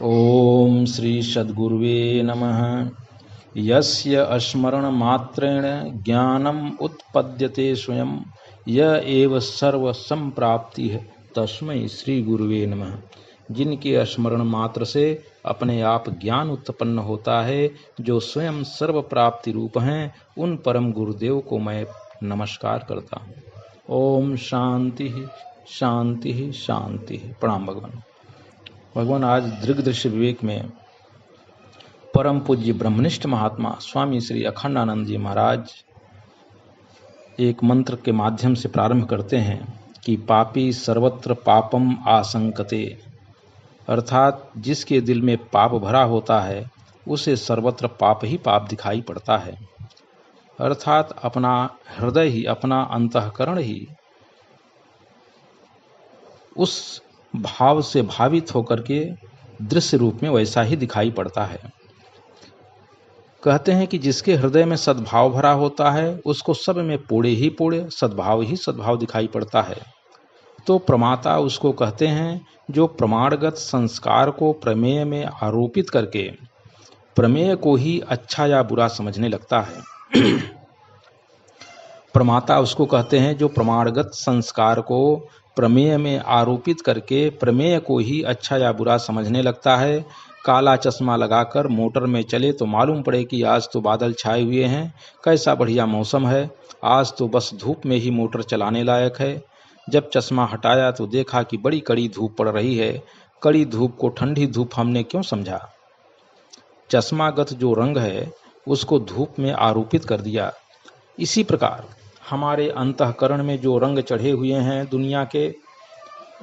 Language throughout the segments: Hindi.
ओम श्री सद्गुरुवे नमः। यस्य स्मरण मात्रेण ज्ञानम उत्पद्यते स्वयं य एव सर्व संप्राप्ति है तस्मै श्री गुरुवे नमः। जिनके स्मरण मात्र से अपने आप ज्ञान उत्पन्न होता है, जो स्वयं सर्व प्राप्ति रूप हैं, उन परम गुरुदेव को मैं नमस्कार करता हूँ। ओम शांति शांति शांति। प्रणाम भगवान। भगवान आज दृग्दृश्य विवेक में परम पूज्य ब्रह्मनिष्ठ महात्मा स्वामी श्री अखंडानंद जी महाराज एक मंत्र के माध्यम से प्रारंभ करते हैं कि पापी सर्वत्र पापम आशंकते, अर्थात जिसके दिल में पाप भरा होता है उसे सर्वत्र पाप ही पाप दिखाई पड़ता है। अर्थात अपना हृदय ही, अपना अंतःकरण ही उस भाव से भावित होकर के दृश्य रूप में वैसा ही दिखाई पड़ता है। कहते हैं कि जिसके हृदय में सद्भाव भरा होता है उसको सब में पोड़े ही पोड़े सद्भाव ही सद्भाव दिखाई पड़ता है। तो प्रमाता उसको कहते हैं जो प्रमाणगत संस्कार को प्रमेय में आरोपित करके प्रमेय को ही अच्छा या बुरा समझने लगता है। प्रमाता उसको कहते हैं जो प्रमाणगत संस्कार को प्रमेय में आरोपित करके प्रमेय को ही अच्छा या बुरा समझने लगता है। काला चश्मा लगाकर मोटर में चले तो मालूम पड़े कि आज तो बादल छाए हुए हैं, कैसा बढ़िया मौसम है, आज तो बस धूप में ही मोटर चलाने लायक है। जब चश्मा हटाया तो देखा कि बड़ी कड़ी धूप पड़ रही है। कड़ी धूप को ठंडी धूप हमने क्यों समझा? चश्मागत जो रंग है उसको धूप में आरोपित कर दिया। इसी प्रकार हमारे अंतःकरण में जो रंग चढ़े हुए हैं दुनिया के,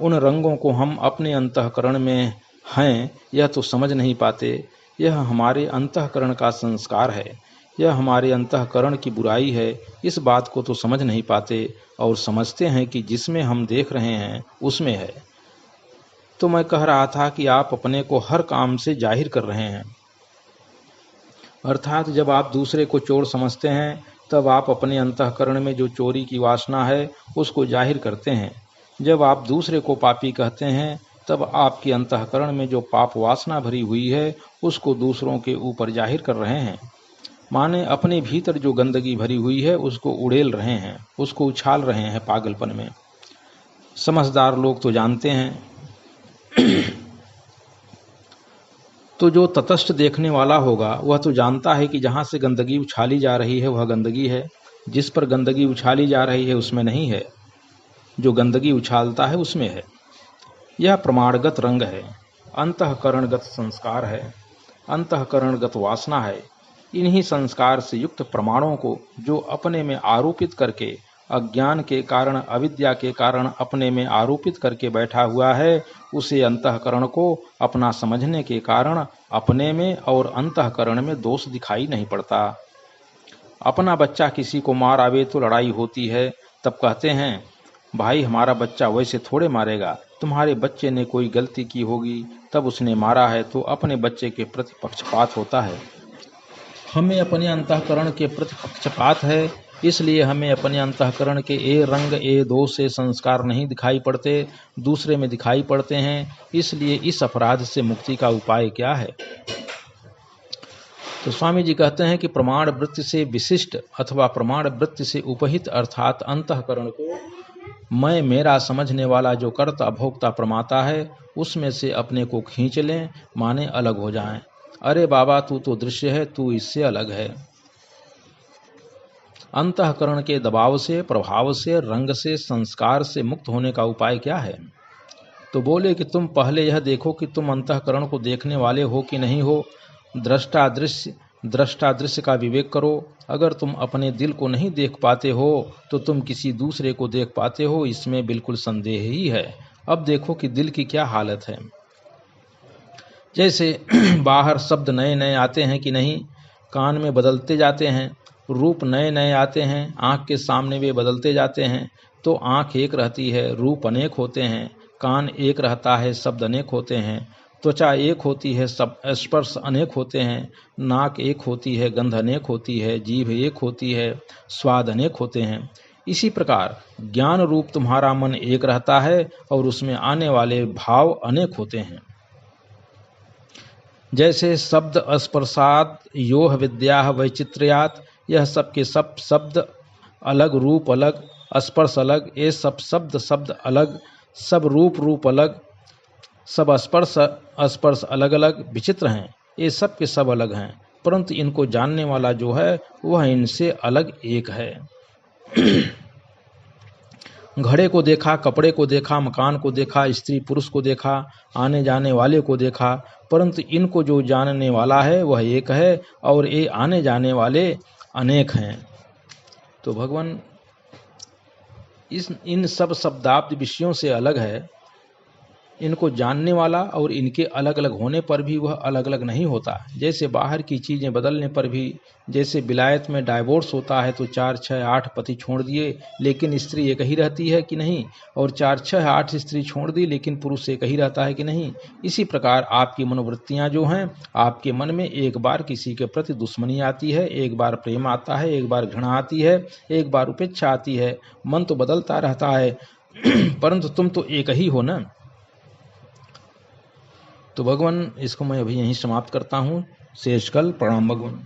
उन रंगों को हम अपने अंतःकरण में हैं यह तो समझ नहीं पाते। यह हमारे अंतःकरण का संस्कार है, यह हमारे अंतःकरण की बुराई है। इस बात को तो समझ नहीं पाते और समझते हैं कि जिसमें हम देख रहे हैं उसमें है। तो मैं कह रहा था कि आप अपने को हर काम से जाहिर कर रहे हैं। अर्थात जब आप दूसरे को चोर समझते हैं तब आप अपने अंतःकरण में जो चोरी की वासना है उसको जाहिर करते हैं। जब आप दूसरे को पापी कहते हैं तब आपके अंतःकरण में जो पाप वासना भरी हुई है उसको दूसरों के ऊपर जाहिर कर रहे हैं। माने अपने भीतर जो गंदगी भरी हुई है उसको उड़ेल रहे हैं, उसको उछाल रहे हैं पागलपन में। समझदार लोग तो जानते हैं। तो जो तटस्थ देखने वाला होगा वह तो जानता है कि जहाँ से गंदगी उछाली जा रही है वह गंदगी है, जिस पर गंदगी उछाली जा रही है उसमें नहीं है, जो गंदगी उछालता है उसमें है। यह प्रमाणगत रंग है, अंतःकरणगत संस्कार है, अंतःकरणगत वासना है। इन्हीं संस्कार से युक्त प्रमाणों को जो अपने में आरोपित करके अज्ञान के कारण, अविद्या के कारण अपने में आरोपित करके बैठा हुआ है, उसे अंतःकरण को अपना समझने के कारण अपने में और अंतःकरण में दोष दिखाई नहीं पड़ता। अपना बच्चा किसी को मार आवे तो लड़ाई होती है, तब कहते हैं भाई हमारा बच्चा वैसे थोड़े मारेगा, तुम्हारे बच्चे ने कोई गलती की होगी तब उसने मारा है, तो अपने बच्चे के प्रति पक्षपात होता है। हमें अपने अंतःकरण के प्रति पक्षपात है, इसलिए हमें अपने अंतःकरण के ए रंग ए दोष से संस्कार नहीं दिखाई पड़ते, दूसरे में दिखाई पड़ते हैं। इसलिए इस अपराध से मुक्ति का उपाय क्या है? तो स्वामी जी कहते हैं कि प्रमाण वृत्ति से विशिष्ट अथवा प्रमाण वृत्ति से उपहित अर्थात अंतःकरण को मैं मेरा समझने वाला जो कर्ता भोक्ता प्रमाता है उसमें से अपने को खींच लें, माने अलग हो जाएं। अरे बाबा तू तो दृश्य है, तू इससे अलग है। अंतःकरण के दबाव से, प्रभाव से, रंग से, संस्कार से मुक्त होने का उपाय क्या है? तो बोले कि तुम पहले यह देखो कि तुम अंतःकरण को देखने वाले हो कि नहीं हो। दृष्टा दृश्य का विवेक करो। अगर तुम अपने दिल को नहीं देख पाते हो तो तुम किसी दूसरे को देख पाते हो, इसमें बिल्कुल संदेह ही है। अब देखो कि दिल की क्या हालत है। जैसे बाहर शब्द नए नए आते हैं कि नहीं, कान में बदलते जाते हैं, रूप नए नए आते हैं, आँख के सामने वे बदलते जाते हैं। तो आँख एक रहती है, रूप अनेक होते हैं, कान एक रहता है, शब्द अनेक होते हैं, त्वचा एक होती है, सब स्पर्श अनेक होते हैं, नाक एक होती है, गंध अनेक होती है, जीभ एक होती है, स्वाद अनेक होते हैं। इसी प्रकार ज्ञान रूप तुम्हारा मन एक रहता है और उसमें आने वाले भाव अनेक होते हैं। जैसे शब्द स्पर्शात योह विद्या वैचित्र्यात, यह सब के सब शब्द अलग, रूप अलग, स्पर्श अलग, ये सब शब्द अलग, सब रूप अलग, सब स्पर्श अलग अलग विचित्र हैं, ये सब के सब अलग हैं, परंतु इनको जानने वाला जो है वह इनसे अलग एक है। घड़े को देखा, कपड़े को देखा, मकान को देखा, स्त्री पुरुष को देखा, आने जाने वाले को देखा, परंतु इनको जो जानने वाला है वह एक है और ये आने जाने वाले अनेक हैं। तो भगवान इन सब शब्दाब्द विषयों से अलग है, इनको जानने वाला और इनके अलग अलग होने पर भी वह अलग अलग नहीं होता। जैसे बाहर की चीज़ें बदलने पर भी, जैसे विलायत में डाइवोर्स होता है तो 4, 6, 8 पति छोड़ दिए लेकिन स्त्री एक ही रहती है कि नहीं, और 4, 6, 8 स्त्री छोड़ दी लेकिन पुरुष एक ही रहता है कि नहीं। इसी प्रकार आपकी मनोवृत्तियाँ जो हैं, आपके मन में एक बार किसी के प्रति दुश्मनी आती है, एक बार प्रेम आता है, एक बार घृणा आती है, एक बार उपेक्षा आती है, मन तो बदलता रहता है परंतु तुम तो एक ही हो ना। तो भगवान, इसको मैं अभी यहीं समाप्त करता हूँ। शेष कल। प्रणाम भगवान।